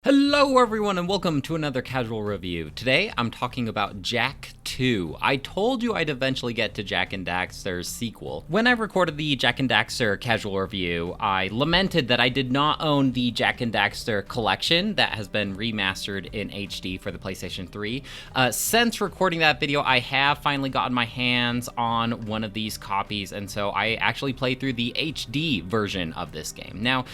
Hello everyone and welcome to another casual review. Today I'm talking about Jak II. I told you I'd eventually get to Jak and Daxter's sequel. When I recorded the Jak and Daxter casual review, I lamented that I did not own the Jak and Daxter collection that has been remastered in HD for the PlayStation 3. Since recording that video, I have finally gotten my hands on one of these copies, and so I actually played through the HD version of this game. Now,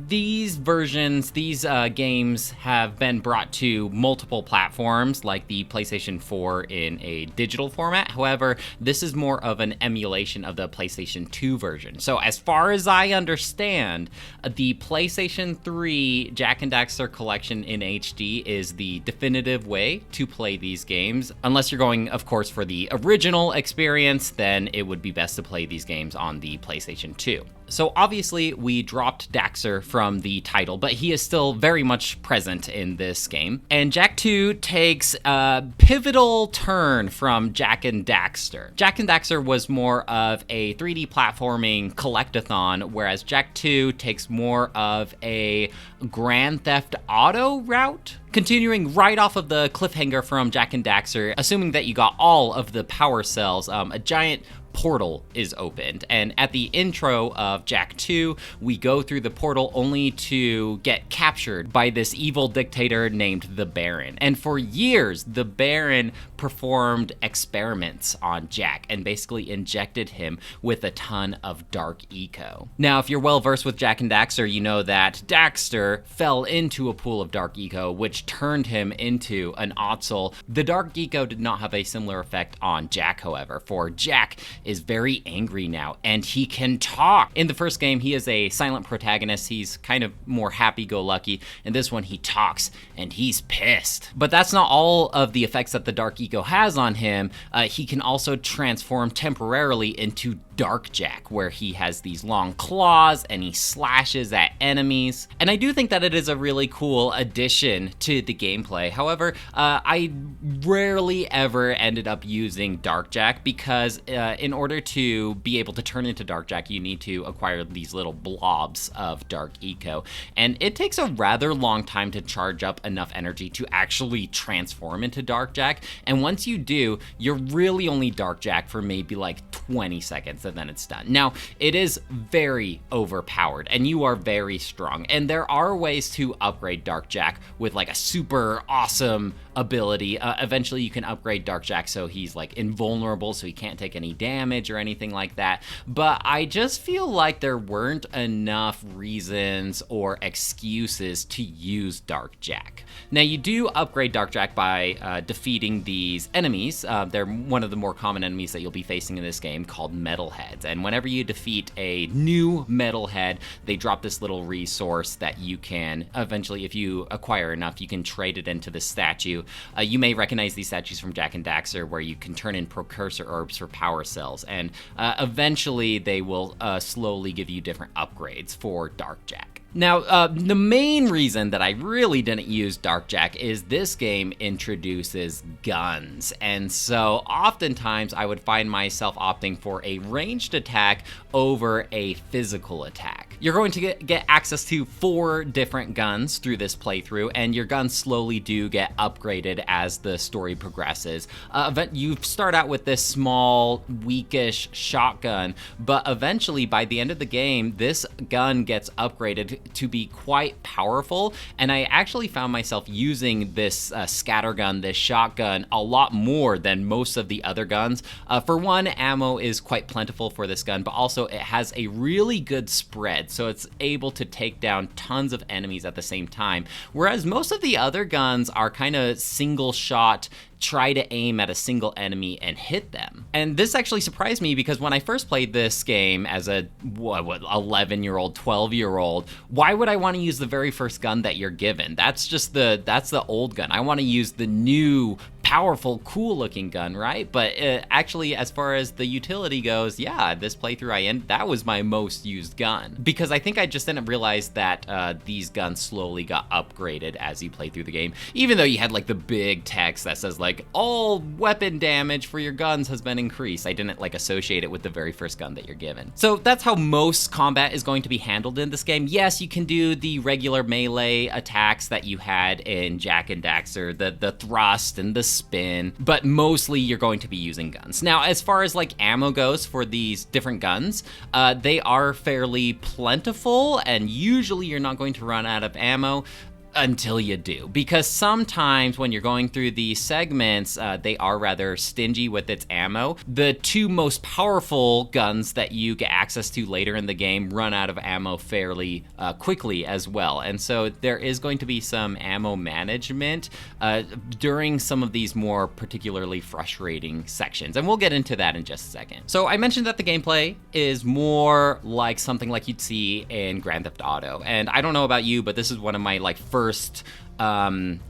these games have been brought to multiple platforms like the PlayStation 4 in a digital format. However, this is more of an emulation of the PlayStation 2 version. So as far as I understand, the PlayStation 3 Jak and Daxter collection in HD is the definitive way to play these games. Unless you're going, of course, for the original experience, then it would be best to play these games on the PlayStation 2. So obviously we dropped Daxter from the title, but he is still very much present in this game. And Jak II takes a pivotal turn from Jak and Daxter. Jak and Daxter was more of a 3D platforming collectathon, whereas Jak II takes more of a Grand Theft Auto route. Continuing right off of the cliffhanger from Jak and Daxter, assuming that you got all of the power cells, a giant portal is opened, and at the intro of Jak II, we go through the portal only to get captured by this evil dictator named the Baron. And for years, the Baron performed experiments on Jak and basically injected him with a ton of dark eco. Now, if you're well versed with Jak and Daxter, you know that Daxter fell into a pool of dark eco, which turned him into an Ottsel. The dark eco did not have a similar effect on Jak, however, for Jak is very angry now, and he can talk. In the first game, he is a silent protagonist. He's kind of more happy-go-lucky. In this one, he talks, and he's pissed. But that's not all of the effects that the dark eco has on him. He can also transform temporarily into Dark Jak, where he has these long claws and he slashes at enemies. And I do think that it is a really cool addition to the gameplay. However, I rarely ever ended up using Dark Jak because in order to be able to turn into Dark Jak, you need to acquire these little blobs of dark eco. And it takes a rather long time to charge up enough energy to actually transform into Dark Jak. And once you do, you're really only Dark Jak for maybe like 20 seconds, and then it's done. Now, it is very overpowered, and you are very strong, and there are ways to upgrade Dark Jak with like a super awesome ability. Eventually, you can upgrade Dark Jak so he's like invulnerable, so he can't take any damage or anything like that, but I just feel like there weren't enough reasons or excuses to use Dark Jak. Now, you do upgrade Dark Jak by defeating these enemies. They're one of the more common enemies that you'll be facing in this game, called Metalheads. And whenever you defeat a new Metalhead, they drop this little resource that you can eventually, if you acquire enough, you can trade it into the statue. You may recognize these statues from Jak and Daxter, where you can turn in precursor orbs for power cells, and eventually they will slowly give you different upgrades for Dark Jak. Now, the main reason that I really didn't use Dark Jak is this game introduces guns, and so oftentimes I would find myself opting for a ranged attack over a physical attack. You're going to get access to 4 different guns through this playthrough, and your guns slowly do get upgraded as the story progresses. You start out with this small, weakish shotgun, but eventually by the end of the game, this gun gets upgraded to be quite powerful, and I actually found myself using this scattergun, this shotgun, a lot more than most of the other guns. For one, ammo is quite plentiful for this gun, but also it has a really good spread, so it's able to take down tons of enemies at the same time, whereas most of the other guns are kind of single shot, try to aim at a single enemy and hit them. And this actually surprised me because when I first played this game as a 11-year-old, 12-year-old, why would I want to use the very first gun that you're given? That's the old gun. I want to use the new powerful, cool looking gun, right? But actually, as far as the utility goes, yeah, this playthrough that was my most used gun, because I think I just didn't realize that these guns slowly got upgraded as you play through the game, even though you had like the big text that says like all weapon damage for your guns has been increased. I didn't like associate it with the very first gun that you're given. So that's how most combat is going to be handled in this game. Yes, you can do the regular melee attacks that you had in Jak and Daxter, the thrust and the spin, but mostly you're going to be using guns. Now, as far as like ammo goes for these different guns, they are fairly plentiful, and usually you're not going to run out of ammo until you do, because sometimes when you're going through these segments, they are rather stingy with its ammo. The two most powerful guns that you get access to later in the game run out of ammo fairly quickly as well, and so there is going to be some ammo management during some of these more particularly frustrating sections, and we'll get into that in just a second. So I mentioned that the gameplay is more like something like you'd see in Grand Theft Auto, and I don't know about you, but this is one of my like first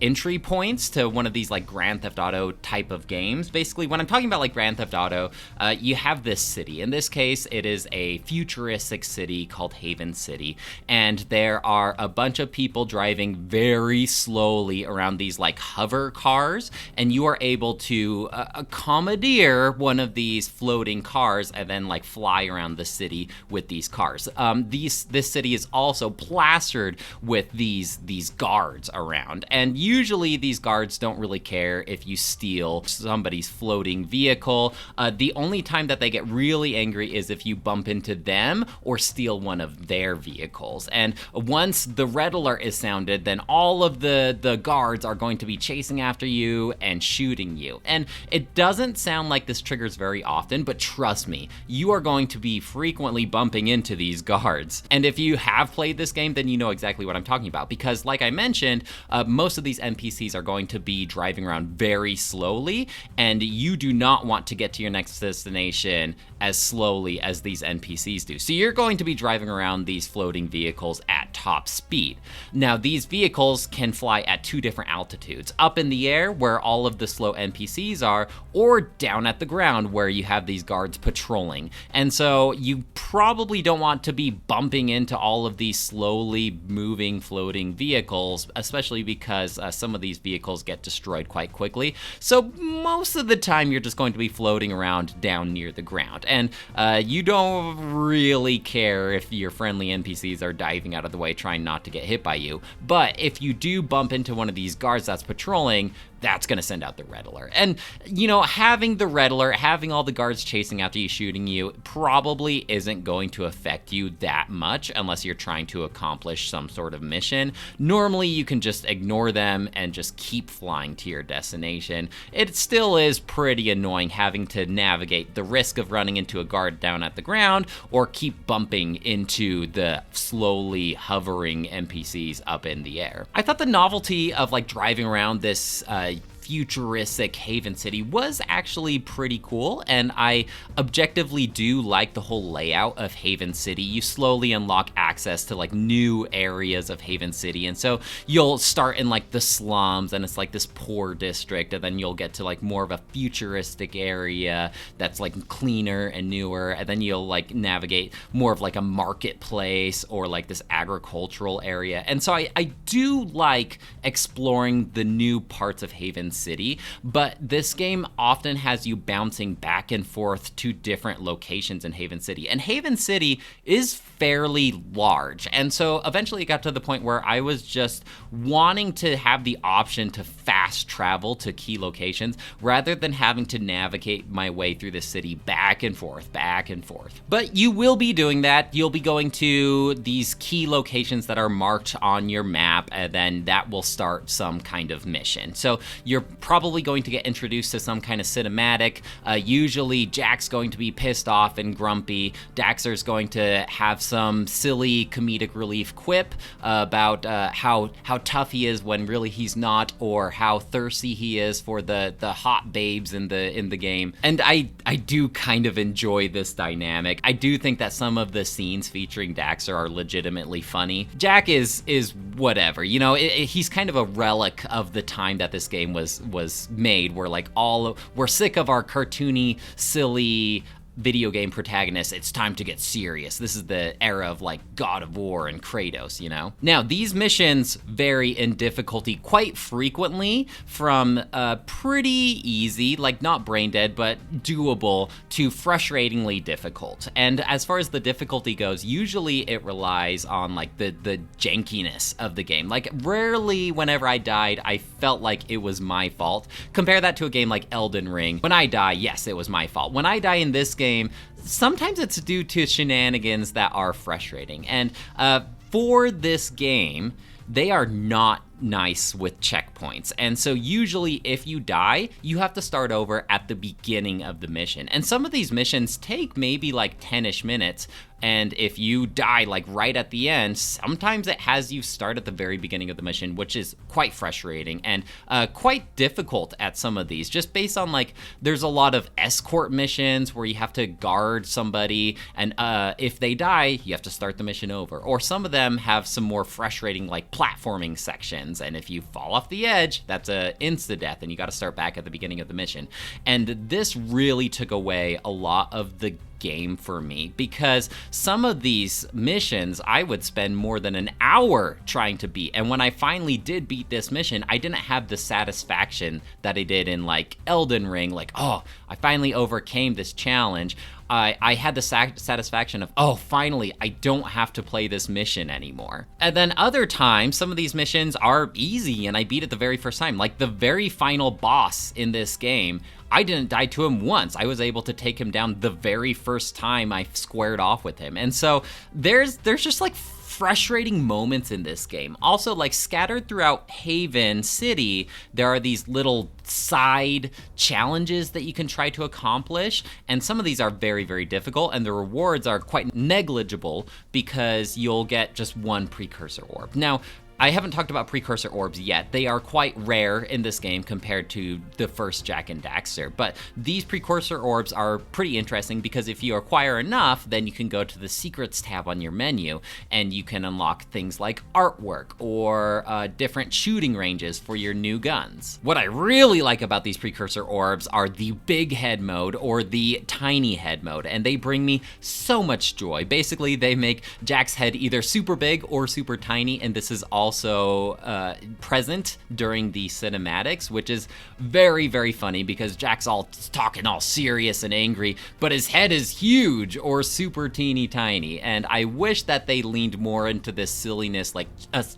entry points to one of these like Grand Theft Auto type of games. Basically, when I'm talking about like Grand Theft Auto, you have this city. In this case, it is a futuristic city called Haven City, and there are a bunch of people driving very slowly around these like hover cars, and you are able to commandeer one of these floating cars and then like fly around the city with these cars. This city is also plastered with these guards around. And usually these guards don't really care if you steal somebody's floating vehicle. The only time that they get really angry is if you bump into them or steal one of their vehicles. And once the red alert is sounded, then all of the guards are going to be chasing after you and shooting you. And it doesn't sound like this triggers very often, but trust me, you are going to be frequently bumping into these guards. And if you have played this game, then you know exactly what I'm talking about, because like I mentioned, most of these NPCs are going to be driving around very slowly, and you do not want to get to your next destination as slowly as these NPCs do. So you're going to be driving around these floating vehicles at top speed. Now, these vehicles can fly at two different altitudes: up in the air, where all of the slow NPCs are, or down at the ground, where you have these guards patrolling. And so you probably don't want to be bumping into all of these slowly moving floating vehicles, especially because some of these vehicles get destroyed quite quickly. So most of the time you're just going to be floating around down near the ground, and you don't really care if your friendly NPCs are diving out of the way trying not to get hit by you. But if you do bump into one of these guards that's patrolling, that's going to send out the red alert. And, you know, having the red alert, having all the guards chasing after you, shooting you, probably isn't going to affect you that much unless you're trying to accomplish some sort of mission. Normally, you can just ignore them and just keep flying to your destination. It still is pretty annoying having to navigate the risk of running into a guard down at the ground or keep bumping into the slowly hovering NPCs up in the air. I thought the novelty of like driving around this futuristic Haven City was actually pretty cool, and I objectively do like the whole layout of Haven City. You slowly unlock access to like new areas of Haven City, and so you'll start in like the slums, and it's like this poor district, and then you'll get to like more of a futuristic area that's like cleaner and newer, and then you'll like navigate more of like a marketplace or like this agricultural area. And so I do like exploring the new parts of Haven City, but this game often has you bouncing back and forth to different locations in Haven City. And Haven City is fairly large, and so eventually it got to the point where I was just wanting to have the option to fast travel to key locations rather than having to navigate my way through the city back and forth, back and forth. But you will be doing that. You'll be going to these key locations that are marked on your map, and then that will start some kind of mission. So you're probably going to get introduced to some kind of cinematic. Usually Jack's going to be pissed off and grumpy. Daxter's going to have some silly comedic relief quip about how tough he is when really he's not, or how thirsty he is for the hot babes in the game. And I do kind of enjoy this dynamic. I do think that some of the scenes featuring Daxter are legitimately funny. Jack is whatever, you know, he's kind of a relic of the time that this game was made, where like we're sick of our cartoony, silly video game protagonists. It's time to get serious. This is the era of like God of War and Kratos, you know? Now, these missions vary in difficulty quite frequently, from pretty easy, like not brain dead, but doable, to frustratingly difficult. And as far as the difficulty goes, usually it relies on like the jankiness of the game. Like rarely whenever I died, I felt like it was my fault. Compare that to a game like Elden Ring. When I die, yes, it was my fault. When I die in this game, sometimes it's due to shenanigans that are frustrating. And for this game, they are not nice with checkpoints. And so usually if you die, you have to start over at the beginning of the mission. And some of these missions take maybe like 10-ish minutes. And if you die like right at the end, sometimes it has you start at the very beginning of the mission, which is quite frustrating and quite difficult at some of these, just based on like, there's a lot of escort missions where you have to guard somebody, and if they die, you have to start the mission over. Or some of them have some more frustrating like platforming sections, and if you fall off the edge, that's a insta-death, and you got to start back at the beginning of the mission. And this really took away a lot of the game for me, because some of these missions I would spend more than an hour trying to beat, and when I finally did beat this mission, I didn't have the satisfaction that I did in like Elden Ring, like, oh, I finally overcame this challenge. I had the satisfaction of, oh, finally, I don't have to play this mission anymore. And then other times, some of these missions are easy and I beat it the very first time. Like the very final boss in this game, I didn't die to him once. I was able to take him down the very first time I squared off with him. And so there's just like frustrating moments in this game. Also, like scattered throughout Haven City, there are these little side challenges that you can try to accomplish, and some of these are very, very difficult, and the rewards are quite negligible because you'll get just one precursor orb. Now, I haven't talked about precursor orbs yet. They are quite rare in this game compared to the first Jak and Daxter, but these precursor orbs are pretty interesting because if you acquire enough, then you can go to the secrets tab on your menu and you can unlock things like artwork or different shooting ranges for your new guns. What I really like about these precursor orbs are the big head mode or the tiny head mode, and they bring me so much joy. Basically, they make Jak's head either super big or super tiny, and this is also present during the cinematics, which is very, very funny because Jak's all talking all serious and angry, but his head is huge or super teeny tiny. And I wish that they leaned more into this silliness, like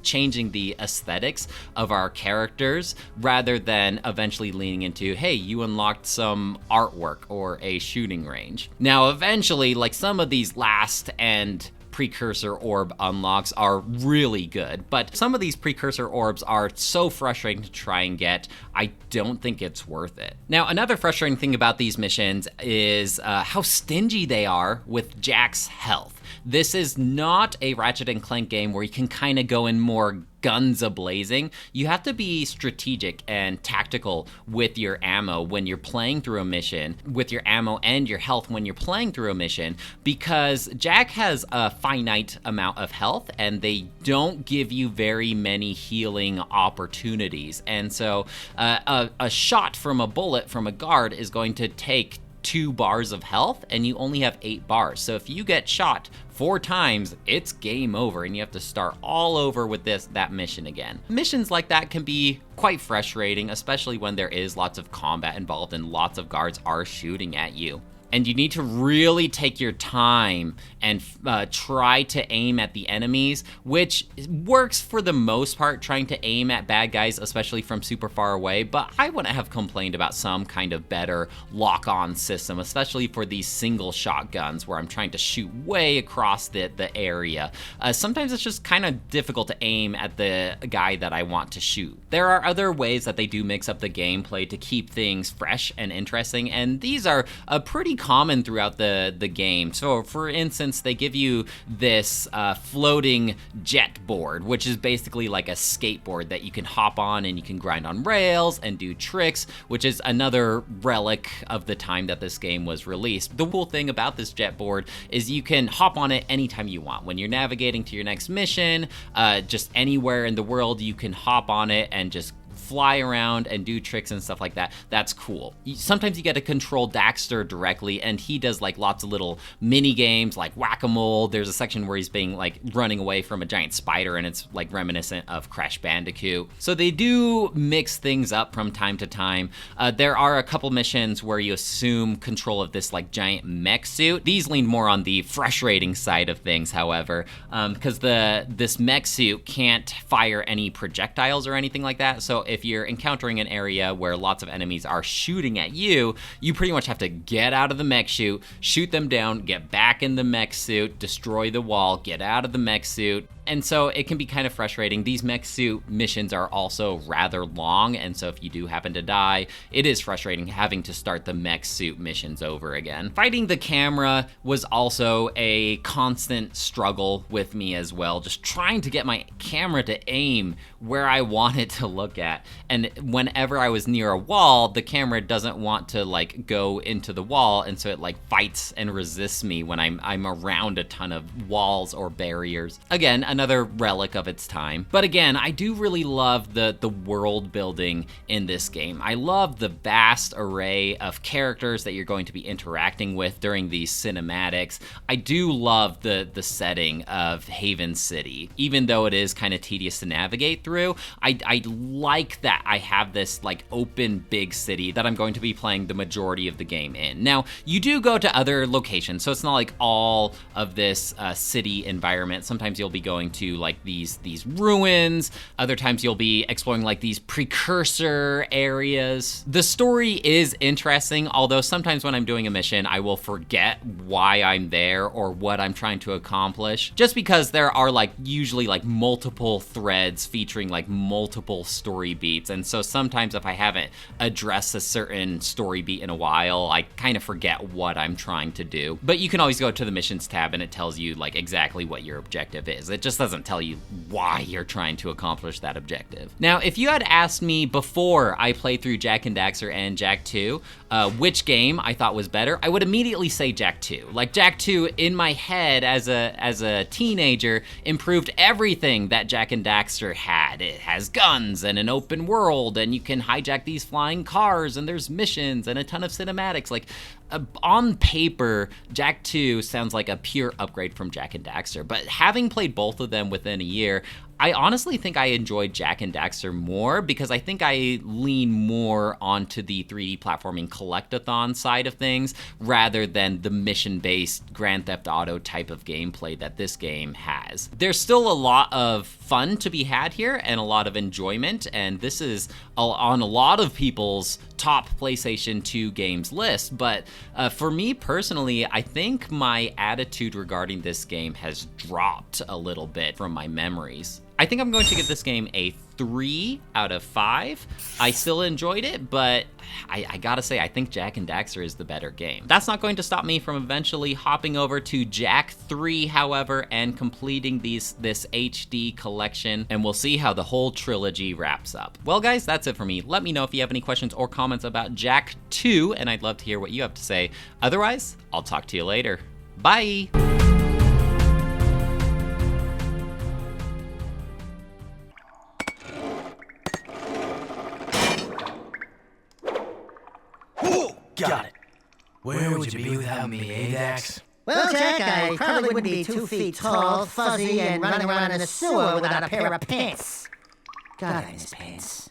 changing the aesthetics of our characters rather than eventually leaning into, hey, you unlocked some artwork or a shooting range. Now, eventually, like some of these last and precursor orb unlocks are really good, but some of these precursor orbs are so frustrating to try and get, I don't think it's worth it. Now, another frustrating thing about these missions is how stingy they are with Jak's health. This is not a Ratchet and Clank game where you can kind of go in more guns a-blazing. You have to be strategic and tactical with your ammo when you're playing through a mission, with your ammo and your health when you're playing through a mission, because Jak has a finite amount of health and they don't give you very many healing opportunities. And so a shot from a bullet from a guard is going to take 2 bars of health and you only have 8 bars. So if you get shot 4 times, it's game over and you have to start all over with that mission again. Missions like that can be quite frustrating, especially when there is lots of combat involved and lots of guards are shooting at you. And you need to really take your time and try to aim at the enemies, which works for the most part, trying to aim at bad guys, especially from super far away. But I wouldn't have complained about some kind of better lock-on system, especially for these single shotguns where I'm trying to shoot way across the area. Sometimes it's just kind of difficult to aim at the guy that I want to shoot. There are other ways that they do mix up the gameplay to keep things fresh and interesting, and these are pretty common throughout the game. So for instance, they give you this floating jet board, which is basically like a skateboard that you can hop on and you can grind on rails and do tricks, which is another relic of the time that this game was released. The cool thing about this jet board is you can hop on it anytime you want. When you're navigating to your next mission, just anywhere in the world, you can hop on it and just fly around and do tricks and stuff like that. That's cool. Sometimes you get to control Daxter directly, and he does like lots of little mini games like whack-a-mole. There's a section where he's being like running away from a giant spider, and it's like reminiscent of Crash Bandicoot. So they do mix things up from time to time. There are a couple missions where you assume control of this like giant mech suit. These lean more on the frustrating side of things, however, because this mech suit can't fire any projectiles or anything like that. So if you're encountering an area where lots of enemies are shooting at you, you pretty much have to get out of the mech suit, shoot them down, get back in the mech suit, destroy the wall, get out of the mech suit. And so it can be kind of frustrating. These mech suit missions are also rather long, and so if you do happen to die, it is frustrating having to start the mech suit missions over again. Fighting the camera was also a constant struggle with me as well, just trying to get my camera to aim where I want it to look at. And whenever I was near a wall, the camera doesn't want to like go into the wall, and so it like fights and resists me when I'm around a ton of walls or barriers. Again, another relic of its time. But again, I do really love the world building in this game. I love the vast array of characters that you're going to be interacting with during these cinematics. I do love the setting of Haven City. Even though it is kind of tedious to navigate through, I like that I have this like open big city that I'm going to be playing the majority of the game in. Now, you do go to other locations, so it's not like all of this city environment. Sometimes you'll be going to like these ruins. Other times you'll be exploring like these precursor areas. The story is interesting, although sometimes when I'm doing a mission, I will forget why I'm there or what I'm trying to accomplish, just because there are like usually like multiple threads featuring like multiple story beats. And so sometimes if I haven't addressed a certain story beat in a while, I kind of forget what I'm trying to do. But you can always go to the missions tab and it tells you like exactly what your objective is. It just doesn't tell you why you're trying to accomplish that objective. Now, if you had asked me before I played through Jak and Daxter and Jak II, which game I thought was better, I would immediately say Jak II. Like Jak II in my head as a teenager improved everything that Jak and Daxter had. It has guns and an open world, and you can hijack these flying cars, and there's missions and a ton of cinematics. Like on paper, Jak II sounds like a pure upgrade from Jak and Daxter, but having played both of them within a year, I honestly think I enjoyed Jak and Daxter more because I think I lean more onto the 3D platforming collectathon side of things rather than the mission-based Grand Theft Auto type of gameplay that this game has. There's still a lot of fun to be had here and a lot of enjoyment, and this is on a lot of people's top PlayStation 2 games list, but for me personally, I think my attitude regarding this game has dropped a little bit from my memories. I think I'm going to give this game a 3 out of 5. I still enjoyed it, but I gotta say, I think Jak and Daxter is the better game. That's not going to stop me from eventually hopping over to Jak III, however, and completing this HD collection, and we'll see how the whole trilogy wraps up. Well, guys, that's it for me. Let me know if you have any questions or comments about Jak II, and I'd love to hear what you have to say. Otherwise, I'll talk to you later. Bye! Got it. Where would you be without me, eh, Dax? Well, Jak, I probably wouldn't be 2 feet tall, fuzzy, and running around in the sewer without a pair of pants. God, I miss pants.